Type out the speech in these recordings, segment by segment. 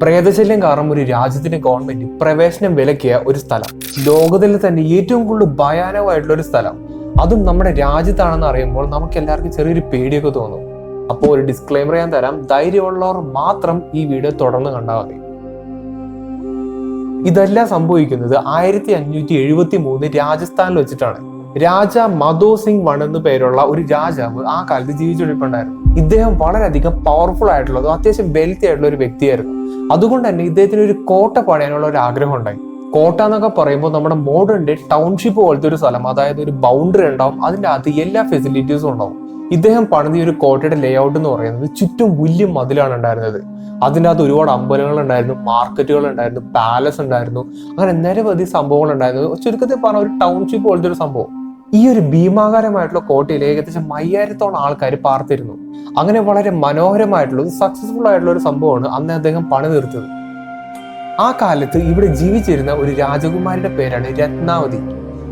പ്രേതശല്യം കാരണം ഒരു രാജ്യത്തിന്റെ ഗവൺമെന്റ് പ്രവേശനം വിലക്കിയ ഒരു സ്ഥലം, ലോകത്തിലെ തന്നെ ഏറ്റവും കൂടുതൽ ഭയാനകമായിട്ടുള്ള ഒരു സ്ഥലം, അതും നമ്മുടെ രാജ്യത്താണെന്ന് അറിയുമ്പോൾ നമുക്ക് എല്ലാവർക്കും ചെറിയൊരു പേടിയൊക്കെ തോന്നും. അപ്പോൾ ഒരു ഡിസ്ക്ലെയിമർ ഞാൻ തരാം, ധൈര്യമുള്ളവർ മാത്രം ഈ വീഡിയോ തുടർന്ന് കണ്ടാൽ മതി. ഇതെല്ലാം സംഭവിക്കുന്നത് 1573 രാജസ്ഥാനിൽ വെച്ചിട്ടാണ്. രാജ മധോ സിംഗ് വൺ എന്നു പേരുള്ള ഒരു രാജാവ് ആ കാലത്ത് ജീവിച്ചുകൊണ്ടിരിപ്പുണ്ടായിരുന്നു. ഇദ്ദേഹം വളരെയധികം പവർഫുൾ ആയിട്ടുള്ളതും അത്യാവശ്യം വെൽത്തി ആയിട്ടുള്ള ഒരു വ്യക്തിയായിരുന്നു. അതുകൊണ്ട് തന്നെ ഇദ്ദേഹത്തിന് ഒരു കോട്ട പണിയാനുള്ള ഒരു ആഗ്രഹം ഉണ്ടായി. കോട്ട എന്നൊക്കെ പറയുമ്പോൾ നമ്മുടെ മോഡേൺ ഡേ ടൗൺഷിപ്പ് പോലത്തെ ഒരു സ്ഥലം, അതായത് ഒരു ബൗണ്ടറി ഉണ്ടാവും, അതിൻ്റെ അകത്ത് എല്ലാ ഫെസിലിറ്റീസും ഉണ്ടാവും. ഇദ്ദേഹം പണിത ഒരു കോട്ടയുടെ ലേ ഔട്ട് എന്ന് പറയുന്നത് ചുറ്റും വലിയ മതിലാണ് ഉണ്ടായിരുന്നത്. അതിൻ്റെ അകത്ത് ഒരുപാട് അമ്പലങ്ങൾ ഉണ്ടായിരുന്നു, മാർക്കറ്റുകൾ ഉണ്ടായിരുന്നു, പാലസ് ഉണ്ടായിരുന്നു, അങ്ങനെ നിരവധി സംഭവങ്ങൾ ഉണ്ടായിരുന്നു. ചുരുക്കത്തിൽ പറഞ്ഞ ഒരു ടൗൺഷിപ്പ് പോലത്തെ ഒരു സംഭവം. ഈ ഒരു ഭീമാകാരമായിട്ടുള്ള കോട്ടയിൽ ഏകദേശം 5000-ഓളം ആൾക്കാർ പാർത്തിരുന്നു. അങ്ങനെ വളരെ മനോഹരമായിട്ടുള്ള സക്സസ്ഫുൾ ആയിട്ടുള്ള ഒരു സംഭവമാണ് അന്ന് അദ്ദേഹം പണി തീർത്തത്. ആ കാലത്ത് ഇവിടെ ജീവിച്ചിരുന്ന ഒരു രാജകുമാരിയുടെ പേരാണ് രത്നാവതി.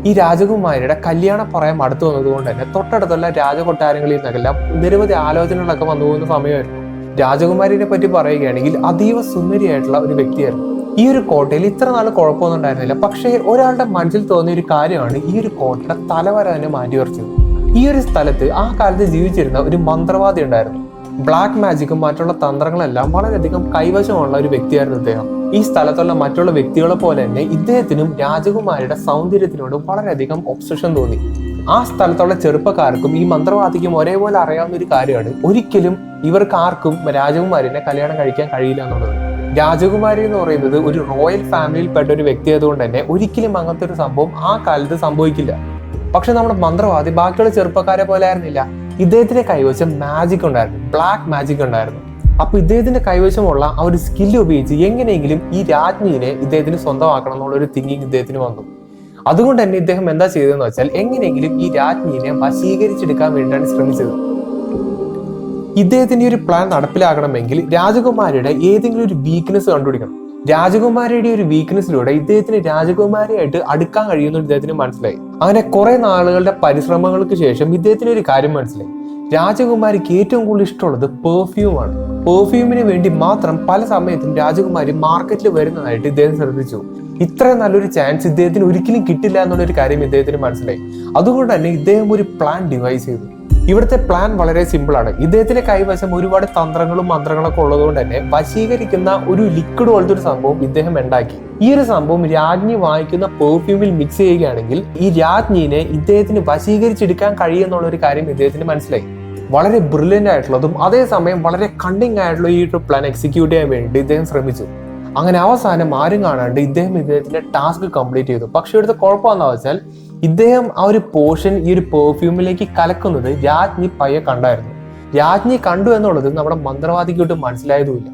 ഈ രാജകുമാരിയുടെ കല്യാണ പ്രായം അടുത്തു വന്നതുകൊണ്ട് തന്നെ തൊട്ടടുത്തുള്ള രാജകൊട്ടാരങ്ങളിൽ നിന്നെല്ലാം നിരവധി ആലോചനകളൊക്കെ വന്നു പോകുന്ന സമയമായിരുന്നു. രാജകുമാരിനെ പറ്റി പറയുകയാണെങ്കിൽ അതീവ സുന്ദരിയായിട്ടുള്ള ഒരു വ്യക്തിയായിരുന്നു. ഈ ഒരു കോട്ടയിൽ ഇത്ര നാൾ കുഴപ്പമൊന്നും ഉണ്ടായിരുന്നില്ല. പക്ഷേ ഒരാളുടെ മനസ്സിൽ തോന്നിയ ഒരു കാര്യമാണ് ഈ ഒരു കോട്ടയുടെ തലവര തന്നെ മാറ്റിവറിച്ചത്. ഈ ഒരു സ്ഥലത്ത് ആ കാലത്ത് ജീവിച്ചിരുന്ന ഒരു മന്ത്രവാദി ഉണ്ടായിരുന്നു. ബ്ലാക്ക് മാജിക്കും മറ്റുള്ള തന്ത്രങ്ങളെല്ലാം വളരെയധികം കൈവശമുള്ള ഒരു വ്യക്തിയായിരുന്നു ഇദ്ദേഹം. ഈ സ്ഥലത്തുള്ള മറ്റുള്ള വ്യക്തികളെ പോലെ തന്നെ ഇദ്ദേഹത്തിനും രാജകുമാരിയുടെ സൗന്ദര്യത്തിനോട് വളരെയധികം ഒബ്സഷൻ തോന്നി. ആ സ്ഥലത്തുള്ള ചെറുപ്പക്കാർക്കും ഈ മന്ത്രവാദിക്കും ഒരേപോലെ അറിയാവുന്ന ഒരു കാര്യമാണ്, ഒരിക്കലും ഇവർക്ക് ആർക്കും രാജകുമാരിനെ കല്യാണം കഴിക്കാൻ കഴിയില്ല എന്നുള്ളത്. രാജകുമാരി എന്ന് പറയുന്നത് ഒരു റോയൽ ഫാമിലിയിൽ പെട്ട ഒരു വ്യക്തി ആയതുകൊണ്ട് തന്നെ ഒരിക്കലും അങ്ങനത്തെ ഒരു സംഭവം ആ കാലത്ത് സംഭവിക്കില്ല. പക്ഷെ നമ്മുടെ മന്ത്രവാദി ബാക്കിയുള്ള ചെറുപ്പക്കാരെ പോലെ ആയിരുന്നില്ല. ഇദ്ദേഹത്തിന്റെ കൈവശം മാജിക് ഉണ്ടായിരുന്നു, ബ്ലാക്ക് മാജിക് ഉണ്ടായിരുന്നു. അപ്പൊ ഇദ്ദേഹത്തിന്റെ കൈവശമുള്ള ആ ഒരു സ്കില്ല് ഉപയോഗിച്ച് എങ്ങനെയെങ്കിലും ഈ രാജ്ഞിയെ ഇദ്ദേഹത്തിന് സ്വന്തമാക്കണം എന്നുള്ള ഒരു തിങ്കിങ് ഇദ്ദേഹത്തിന് വന്നു. അതുകൊണ്ട് തന്നെ ഇദ്ദേഹം എന്താ ചെയ്തതെന്ന് വെച്ചാൽ എങ്ങനെയെങ്കിലും ഈ രാജ്ഞിയെ വശീകരിച്ചെടുക്കാൻ വേണ്ടിയാണ് ശ്രമിച്ചത്. ഇദ്ദേഹത്തിന്റെ ഒരു പ്ലാൻ നടപ്പിലാക്കണമെങ്കിൽ രാജകുമാരിയുടെ ഏതെങ്കിലും ഒരു വീക്ക്നെസ് കണ്ടുപിടിക്കണം. രാജകുമാരിയുടെ ഒരു വീക്ക്നെസ്സിലൂടെ ഇദ്ദേഹത്തിന് രാജകുമാരിയായിട്ട് അടുക്കാൻ കഴിയുമെന്ന് ഇദ്ദേഹത്തിന് മനസ്സിലായി. അങ്ങനെ കുറെ നാളുകളുടെ പരിശ്രമങ്ങൾക്ക് ശേഷം ഇദ്ദേഹത്തിന് ഒരു കാര്യം മനസ്സിലായി, രാജകുമാരിക്ക് ഏറ്റവും കൂടുതൽ ഇഷ്ടമുള്ളത് പെർഫ്യൂമാണ്. പെർഫ്യൂമിന് വേണ്ടി മാത്രം പല സമയത്തും രാജകുമാരി മാർക്കറ്റിൽ വരുന്നതായിട്ട് ഇദ്ദേഹം ശ്രദ്ധിച്ചു. ഇത്രയും നല്ലൊരു ചാൻസ് ഇദ്ദേഹത്തിന് ഒരിക്കലും കിട്ടില്ല എന്നുള്ളൊരു കാര്യം ഇദ്ദേഹത്തിന് മനസ്സിലായി. അതുകൊണ്ട് തന്നെ ഇദ്ദേഹം ഒരു പ്ലാൻ ഡിവൈസ് ചെയ്തു. ഇവിടുത്തെ പ്ലാൻ വളരെ സിമ്പിൾ ആണ്. ഇദ്ദേഹത്തിന്റെ കൈവശം ഒരുപാട് തന്ത്രങ്ങളും മന്ത്രങ്ങളൊക്കെ ഉള്ളതുകൊണ്ട് തന്നെ വശീകരിക്കുന്ന ഒരു ലിക്വിഡ് പോലത്തെ ഒരു സംഭവം ഇദ്ദേഹം ഉണ്ടാക്കി. ഈ ഒരു സംഭവം രാജ്ഞി വാങ്ങിക്കുന്ന പെർഫ്യൂമിൽ മിക്സ് ചെയ്യുകയാണെങ്കിൽ ഈ രാജ്ഞിനെ ഇദ്ദേഹത്തിന് വശീകരിച്ചെടുക്കാൻ കഴിയുമെന്നുള്ള ഒരു കാര്യം ഇദ്ദേഹത്തിന് മനസ്സിലായി. വളരെ ബ്രില്യൻ്റ് ആയിട്ടുള്ളതും അതേസമയം വളരെ കണ്ണിങ് ആയിട്ടുള്ള ഈ ഒരു പ്ലാൻ എക്സിക്യൂട്ട് ചെയ്യാൻ വേണ്ടി ഇദ്ദേഹം ശ്രമിച്ചു. അങ്ങനെ അവസാനം ആരും കാണാണ്ട് ഇദ്ദേഹത്തിന്റെ ടാസ്ക് കംപ്ലീറ്റ് ചെയ്തു. പക്ഷെ ഇവിടുത്തെ കുഴപ്പമെന്ന് വെച്ചാൽ ഇദ്ദേഹം ആ ഒരു പോർഷൻ ഈ ഒരു പെർഫ്യൂമിലേക്ക് കലക്കുന്നത് രാജ്ഞി പയ്യെ കണ്ടായിരുന്നു. രാജ്ഞി കണ്ടു എന്നുള്ളത് നമ്മുടെ മന്ത്രവാദിക്കോട്ട് മനസ്സിലായതുമില്ല.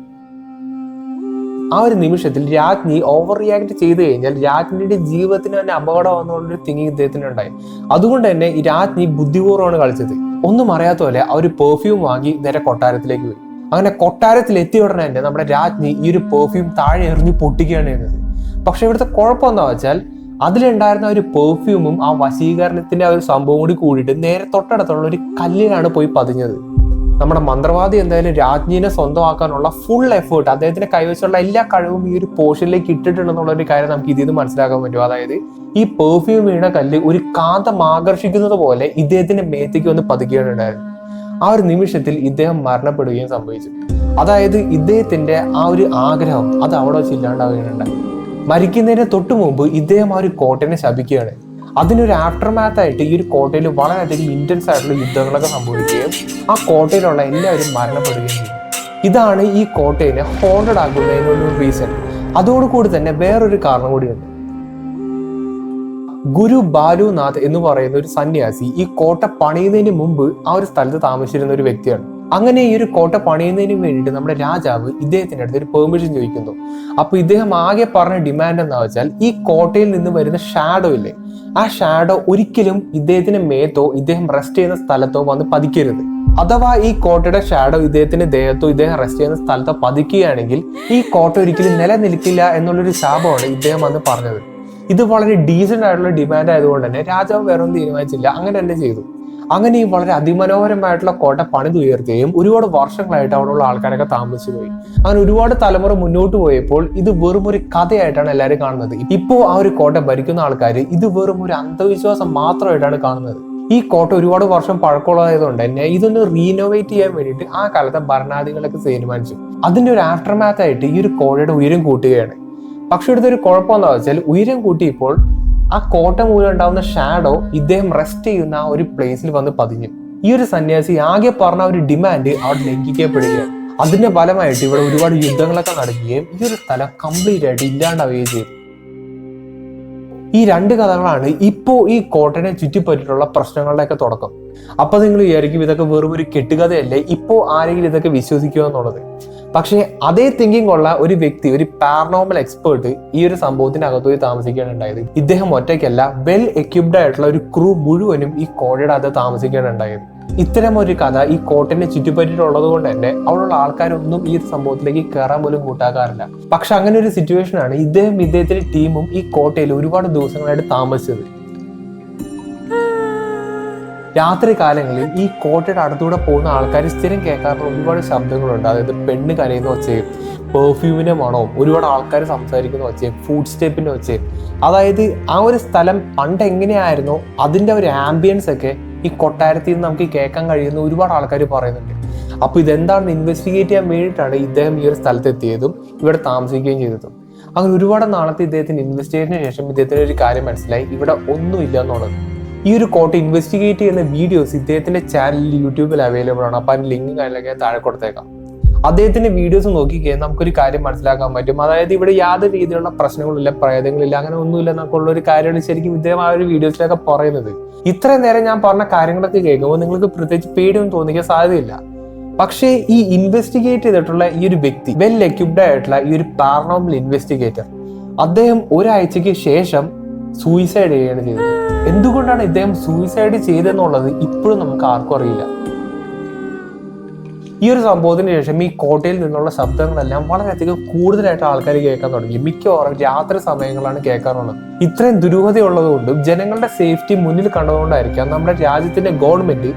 ആ ഒരു നിമിഷത്തിൽ രാജ്ഞി ഓവർ റിയാക്ട് ചെയ്തു കഴിഞ്ഞാൽ രാജ്ഞിയുടെ ജീവിതത്തിന് തന്നെ അപകടം എന്നുള്ളൊരു തിങ്കിങ് ഇദ്ദേഹത്തിന് ഉണ്ടായി. അതുകൊണ്ട് തന്നെ ഈ രാജ്ഞി ബുദ്ധിപൂർവ്വമാണ് കളിച്ചത്. ഒന്നും അറിയാത്ത പോലെ ആ ഒരു പെർഫ്യൂം വാങ്ങി നേരെ കൊട്ടാരത്തിലേക്ക് പോയി. അങ്ങനെ കൊട്ടാരത്തിൽ എത്തിയ ഉടനെ തന്നെ നമ്മുടെ രാജ്ഞി ഈ ഒരു പെർഫ്യൂം താഴെ എറിഞ്ഞ് പൊട്ടിക്കുകയാണ് ചെയ്യുന്നത്. പക്ഷെ ഇവിടുത്തെ കുഴപ്പം എന്താ വെച്ചാൽ അതിലുണ്ടായിരുന്ന ഒരു പെർഫ്യൂമും ആ വശീകരണത്തിന്റെ ആ ഒരു സംഭവം കൂടി കൂടിയിട്ട് നേരെ തൊട്ടടുത്തുള്ള ഒരു കല്ലിലാണ് പോയി പതിഞ്ഞത്. നമ്മുടെ മന്ത്രവാദി എന്തായാലും രാജ്ഞിനെ സ്വന്തമാക്കാനുള്ള ഫുൾ എഫേർട്ട്, അദ്ദേഹത്തിന്റെ കൈവശമുള്ള എല്ലാ കഴിവും ഈ ഒരു പോർഷനിലേക്ക് ഇട്ടിട്ടുണ്ടെന്നുള്ള ഒരു കാര്യം നമുക്ക് ഇതിൽ നിന്ന് മനസ്സിലാക്കാൻ പറ്റും. അതായത് ഈ പെർഫ്യൂം വീണ കല്ല് ഒരു കാന്തം ആകർഷിക്കുന്നത് പോലെ ഇദ്ദേഹത്തിന്റെ മേത്തേക്ക് വന്ന് പതുക്കുകയാണ് ഉണ്ടായത്. ആ ഒരു നിമിഷത്തിൽ ഇദ്ദേഹം മരണപ്പെടുകയും സംഭവിച്ചു. അതായത് ഇദ്ദേഹത്തിന്റെ ആ ഒരു ആഗ്രഹം അത് അവിടെ വെച്ച് ഇല്ലാണ്ടാവുകയുണ്ടായി. മരിക്കുന്നതിന് തൊട്ടു മുമ്പ് ഇദ്ദേഹം ആ ഒരു കോട്ടയെ ശപിക്കുകയാണ്. അതിനൊരു ആഫ്റ്റർ മാത്ത് ആയിട്ട് ഈ ഒരു കോട്ടയിൽ വളരെയധികം ഇന്റൻസ് ആയിട്ടുള്ള യുദ്ധങ്ങളൊക്കെ സംഭവിക്കുകയും ആ കോട്ടയിലുള്ള എല്ലാവരും മരണപ്പെടുകയും ചെയ്യും. ഇതാണ് ഈ കോട്ടയെ ഹോണ്ടഡ് ആക്കുന്നതിനൊരു റീസൺ. അതോടുകൂടി തന്നെ വേറൊരു കാരണം കൂടിയുണ്ട്. ഗുരു ബാലുനാഥ് എന്ന് പറയുന്ന ഒരു സന്യാസി ഈ കോട്ട പണിയുന്നതിന് മുമ്പ് ആ ഒരു സ്ഥലത്ത് താമസിച്ചിരുന്ന ഒരു വ്യക്തിയാണ്. അങ്ങനെ ഈ ഒരു കോട്ട പണിയുന്നതിന് വേണ്ടിയിട്ട് നമ്മുടെ രാജാവ് ഇദ്ദേഹത്തിന്റെ അടുത്ത് ഒരു പെർമിഷൻ ചോദിക്കുന്നു. അപ്പൊ ഇദ്ദേഹം ആകെ പറഞ്ഞ ഡിമാൻഡ് എന്താ വെച്ചാൽ ഈ കോട്ടയിൽ നിന്ന് വരുന്ന ഷാഡോ ഇല്ലേ, ആ ഷാഡോ ഒരിക്കലും ഇദ്ദേഹത്തിന്റെ മേത്തോ ഇദ്ദേഹം റെസ്റ്റ് ചെയ്യുന്ന സ്ഥലത്തോ വന്ന് പതിക്കരുത്. അഥവാ ഈ കോട്ടയുടെ ഷാഡോ ഇദ്ദേഹത്തിന്റെ ദേഹത്തോ ഇദ്ദേഹം റെസ്റ്റ് ചെയ്യുന്ന സ്ഥലത്തോ പതിക്കുകയാണെങ്കിൽ ഈ കോട്ട ഒരിക്കലും നിലനിൽക്കില്ല എന്നുള്ളൊരു ശാപമാണ് ഇദ്ദേഹം അന്ന് പറഞ്ഞത്. ഇത് വളരെ ഡീസന്റ് ആയിട്ടുള്ള ഡിമാൻഡ് ആയതുകൊണ്ട് തന്നെ രാജാവ് വേറെ ഒന്നും തീരുമാനിച്ചില്ല, അങ്ങനെ തന്നെ ചെയ്തു. അങ്ങനെ ഈ വളരെ അതിമനോഹരമായിട്ടുള്ള കോട്ട പണിതുയർത്തുകയും ഒരുപാട് വർഷങ്ങളായിട്ട് അവിടെയുള്ള ആൾക്കാരൊക്കെ താമസിച്ചു പോയി. അങ്ങനെ ഒരുപാട് തലമുറ മുന്നോട്ട് പോയപ്പോൾ ഇത് വെറും ഒരു കഥയായിട്ടാണ് എല്ലാവരും കാണുന്നത്. ഇപ്പോൾ ആ ഒരു കോട്ട ഭരിക്കുന്ന ആൾക്കാർ ഇത് വെറും ഒരു അന്ധവിശ്വാസം മാത്രമായിട്ടാണ് കാണുന്നത്. ഈ കോട്ട ഒരുപാട് വർഷം പഴക്കമുള്ളതായതുകൊണ്ട് തന്നെ ഇതൊന്ന് റീനോവേറ്റ് ചെയ്യാൻ വേണ്ടിയിട്ട് ആ കാലത്തെ ഭരണാധികളൊക്കെ തീരുമാനിച്ചു. അതിന്റെ ഒരു ആഫ്റ്റർമാത്ത് ആയിട്ട് ഈ ഒരു കോട്ടയുടെ ഉയരം കൂട്ടുകയാണ്. പക്ഷെ ഇവിടുത്തെ ഒരു കുഴപ്പമെന്ന് വെച്ചാൽ ഉയരം കൂട്ടിയപ്പോൾ ആ കോട്ട മൂലം ഉണ്ടാവുന്ന ഷാഡോ ഇദ്ദേഹം റെസ്റ്റ് ചെയ്യുന്ന ആ ഒരു പ്ലേസിൽ വന്ന് പതിഞ്ഞു. ഈ ഒരു സന്യാസി ആകെ പറഞ്ഞ ഒരു ഡിമാൻഡ് അവിടെ ലംഘിക്കപ്പെടുകയാണ്. അതിന്റെ ഫലമായിട്ട് ഇവിടെ ഒരുപാട് യുദ്ധങ്ങളൊക്കെ നടക്കുകയും ഈ ഒരു സ്ഥലം കംപ്ലീറ്റ് ആയിട്ട് ഇല്ലാണ്ടാവുകയും ചെയ്തു. ഈ രണ്ട് കഥകളാണ് ഇപ്പോ ഈ കോട്ടനെ ചുറ്റിപ്പറ്റിയിട്ടുള്ള പ്രശ്നങ്ങളുടെയൊക്കെ തുടക്കം. അപ്പൊ നിങ്ങൾ വിചാരിക്കും ഇതൊക്കെ വെറും ഒരു കെട്ടുകഥയല്ലേ, ഇപ്പോ ആരെങ്കിലും ഇതൊക്കെ വിശ്വസിക്കുക എന്നുള്ളത്. പക്ഷേ അതേ തിങ്കിങ് ഉള്ള ഒരു വ്യക്തി, ഒരു പാരനോർമൽ എക്സ്പേർട്ട് ഈ ഒരു സംഭവത്തിന് അകത്തുപോയി താമസിക്കുകയാണ് ഉണ്ടായത്. ഇദ്ദേഹം ഒറ്റയ്ക്കല്ല, വെൽ എക്യുപ്ഡ് ആയിട്ടുള്ള ഒരു ക്രൂ മുഴുവനും ഈ കോട്ടയുടെ അകത്ത് താമസിക്കുകയാണ് ഉണ്ടായത്. ഇത്തരം ഒരു കഥ ഈ കോട്ടനെ ചുറ്റിപ്പറ്റിയിട്ടുള്ളത് കൊണ്ട് തന്നെ അവിടെയുള്ള ആൾക്കാരൊന്നും ഈ സംഭവത്തിലേക്ക് കയറാൻ പോലും കൂട്ടാക്കാറില്ല. പക്ഷെ അങ്ങനെ ഒരു സിറ്റുവേഷനാണ് ഇദ്ദേഹത്തിന്റെ ടീമും ഈ കോട്ടയിൽ ഒരുപാട് ദിവസങ്ങളായിട്ട് താമസിച്ചത്. രാത്രി കാലങ്ങളിൽ ഈ കോട്ടയുടെ അടുത്തൂടെ പോകുന്ന ആൾക്കാർ സ്ഥിരം കേൾക്കാറുള്ള ഒരുപാട് ശബ്ദങ്ങളുണ്ട്. അതായത് പെണ്ണ് കരയുന്ന ഒച്ചയും പെർഫ്യൂമിന്റെ മണവും ഒരുപാട് ആൾക്കാർ സംസാരിക്കുന്ന ഒച്ചയും ഫുഡ് സ്റ്റെപ്പിന്റെ ഒച്ചയും. അതായത് ആ ഒരു സ്ഥലം പണ്ട് എങ്ങനെയായിരുന്നോ അതിന്റെ ഒരു ആംബിയൻസ് ഒക്കെ ഈ കൊട്ടാരത്തിൽ നിന്ന് നമുക്ക് കേൾക്കാൻ കഴിയുന്ന ഒരുപാട് ആൾക്കാർ പറയുന്നുണ്ട്. അപ്പൊ ഇതെന്താണെന്ന് ഇൻവെസ്റ്റിഗേറ്റ് ചെയ്യാൻ വേണ്ടിയിട്ടാണ് ഇദ്ദേഹം ഈ ഒരു സ്ഥലത്തെത്തിയതും ഇവിടെ താമസിക്കുകയും ചെയ്തതും. അങ്ങനെ ഒരുപാട് നാളത്തെ ഇദ്ദേഹത്തിന്റെ ഇൻവെസ്റ്റിഗേഷന് ശേഷം ഇദ്ദേഹത്തിന് ഒരു കാര്യം മനസ്സിലായി, ഇവിടെ ഒന്നുമില്ല എന്നുള്ളത്. ഈ ഒരു കോട്ട ഇൻവെസ്റ്റിഗേറ്റ് ചെയ്യുന്ന വീഡിയോസ് ഇദ്ദേഹത്തിന്റെ ചാനലിൽ യൂട്യൂബിൽ അവൈലബിൾ ആണ്. അപ്പൊ അതിന്റെ ലിങ്ക് കാര്യങ്ങളൊക്കെ താഴെ കൊടുത്തേക്കാം. അദ്ദേഹത്തിന്റെ വീഡിയോസ് നോക്കിക്കഴിഞ്ഞാൽ നമുക്കൊരു കാര്യം മനസ്സിലാക്കാൻ പറ്റും. അതായത് ഇവിടെ യാതൊരു രീതിയിലുള്ള പ്രശ്നങ്ങളില്ല, പ്രേതങ്ങളില്ല, അങ്ങനെ ഒന്നുമില്ല എന്നൊക്കെയുള്ള ഒരു കാര്യമാണ് ശരിക്കും ഇദ്ദേഹം ആ ഒരു വീഡിയോസിലൊക്കെ പറയുന്നത്. ഇത്രയും നേരം ഞാൻ പറഞ്ഞ കാര്യങ്ങളൊക്കെ കേൾക്കുമ്പോൾ നിങ്ങൾക്ക് പ്രത്യേകിച്ച് പേടിയൊന്നും തോന്നിക്കാൻ സാധ്യതയില്ല. പക്ഷേ ഈ ഇൻവെസ്റ്റിഗേറ്റ് ചെയ്തിട്ടുള്ള ഈ ഒരു വ്യക്തി, വെൽ എക്യുപ്ഡ് ആയിട്ടുള്ള ഈ ഒരു പാരനോർമൽ ഇൻവെസ്റ്റിഗേറ്റർ, അദ്ദേഹം ഒരാഴ്ചയ്ക്ക് ശേഷം സൂയിസൈഡ് ചെയ്യുകയാണ് ചെയ്തത്. എന്തുകൊണ്ടാണ് ഇദ്ദേഹം സൂയിസൈഡ് ചെയ്തെന്നുള്ളത് ഇപ്പോഴും നമുക്ക് ആർക്കും അറിയില്ല. ഈ ഒരു സംഭവത്തിന് ശേഷം ഈ കോട്ടയിൽ നിന്നുള്ള ശബ്ദങ്ങളെല്ലാം വളരെയധികം കൂടുതലായിട്ട് ആൾക്കാർ കേൾക്കാൻ തുടങ്ങി. മിക്കവാറും രാത്രി സമയങ്ങളാണ് കേൾക്കാറുള്ളത്. ഇത്രയും ദുരൂഹതയുള്ളതുകൊണ്ടും ജനങ്ങളുടെ സേഫ്റ്റി മുന്നിൽ കണ്ടതുകൊണ്ടായിരിക്കാം നമ്മുടെ രാജ്യത്തിന്റെ ഗവൺമെന്റ്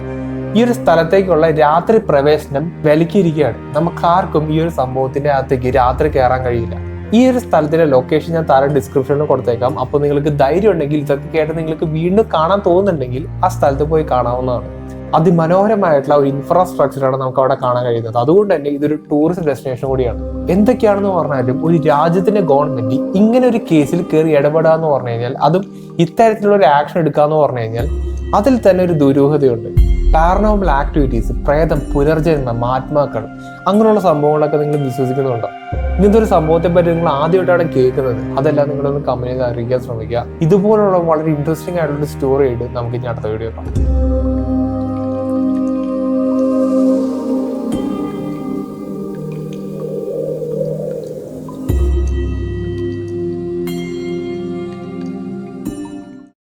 ഈ ഒരു സ്ഥലത്തേക്കുള്ള രാത്രി പ്രവേശനം വിലക്കിയിരിക്കുകയാണ്. നമുക്കാർക്കും ഈ ഒരു സംഭവത്തിന്റെ അകത്തേക്ക് രാത്രി കയറാൻ കഴിയില്ല. ഈ ഒരു സ്ഥലത്തിന്റെ ലൊക്കേഷൻ ഞാൻ താഴെ ഡിസ്ക്രിപ്ഷനിൽ കൊടുത്തേക്കാം. അപ്പോൾ നിങ്ങൾക്ക് ധൈര്യം ഉണ്ടെങ്കിൽ ഇതൊക്കെ കേട്ട് നിങ്ങൾക്ക് വീണ്ടും കാണാൻ തോന്നുന്നുണ്ടെങ്കിൽ ആ സ്ഥലത്ത് പോയി കാണാവുന്നതാണ്. അതിമനോഹരമായിട്ടുള്ള ഒരു ഇൻഫ്രാസ്ട്രക്ചറാണ് നമുക്ക് അവിടെ കാണാൻ കഴിയുന്നത്. അതുകൊണ്ട് തന്നെ ഇതൊരു ടൂറിസ്റ്റ് ഡെസ്റ്റിനേഷൻ കൂടിയാണ്. എന്തൊക്കെയാണെന്ന് പറഞ്ഞാലും ഒരു രാജ്യത്തിന്റെ ഗവൺമെന്റ് ഇങ്ങനെ ഒരു കേസിൽ കയറി ഇടപെടാന്ന് പറഞ്ഞു കഴിഞ്ഞാൽ, അതും ഇത്തരത്തിലുള്ള ഒരു ആക്ഷൻ എടുക്കാന്ന് പറഞ്ഞു കഴിഞ്ഞാൽ അതിൽ തന്നെ ഒരു ദുരൂഹതയുണ്ട്. പാരനോർമൽ ആക്ടിവിറ്റീസ്, പ്രേതം, പുനർജന്മം, ആത്മാക്കൾ, അങ്ങനെയുള്ള സംഭവങ്ങളൊക്കെ നിങ്ങൾ വിശ്വസിക്കുന്നുണ്ടോ? ഇങ്ങനത്തെ ഒരു സംഭവത്തെ പറ്റി നിങ്ങൾ ആദ്യമായിട്ടാണ് കേൾക്കുന്നത്, അതെല്ലാം നിങ്ങളൊന്ന് കമന്റിൽ അറിയിക്കാൻ ശ്രമിക്കുക. ഇതുപോലുള്ള വളരെ ഇൻട്രസ്റ്റിംഗ് ആയിട്ടുള്ള സ്റ്റോറി ആയിട്ട് നമുക്ക് ഇനി അടുത്ത വീഡിയോ കാണാം.